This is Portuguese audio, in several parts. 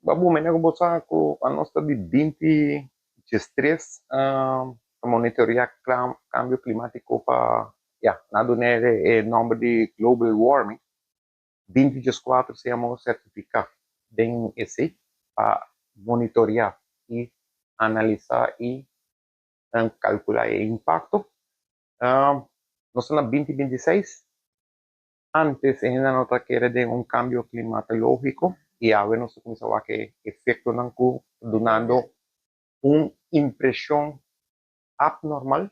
babu, may nagubusa ko, ano sa di 20 a monitorear cambio climático para, nado nere é nome de global warming, 20 se chama certificar, tem esse, para monitorear e analisar e calcular o impacto. Nós estamos na 2026, antes ainda não está querendo um cambio climatológico, e agora nós começamos a que efeito não donando uma impressão abnormal,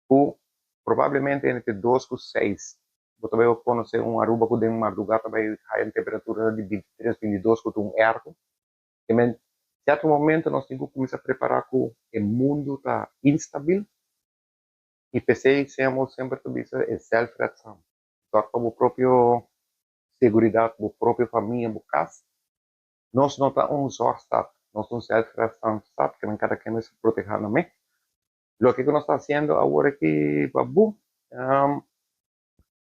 que provavelmente entre 2 e 6. Você vai conhecer uma Aruba que tem uma madrugada vai ter temperatura de 23, 22, com um erro. E em certo momento nós temos que começar a preparar que o mundo está instável e pensei sempre que isso é self-reação. Então, para a própria segurança, para a própria família, para casa, nós não estamos só estado, nós estamos self-reação estado, que não cada quem se proteger no meio. Lo que nós estamos fazendo agora aqui, babu,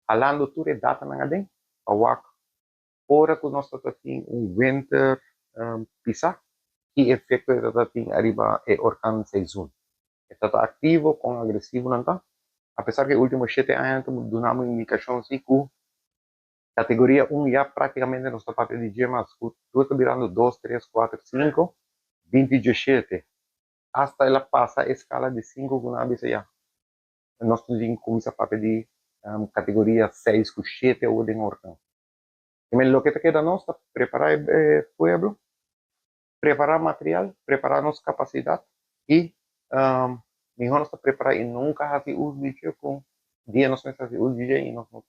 falando tudo é data na gadem, awak, ora que nós estamos um winter pisar, e efeito é que arriba é orcan season. Está ativo com agressivo não está? Apesar que últimos 7 anos damos indicação assim que categoria 1 já praticamente não está parte de dia, mas tu está virando 2, 3, 4, 5, 27. Hasta ela passa a escala de 5 com a já. Nós temos começar a parte de categoria 6 com 7 ou de orcan. E o que te queda nós é preparar o pueblo, preparar material, preparar nossa capacidade e mejor nós preparar e nunca fazer uso de dia com dia nós fazer uso de dia e nós não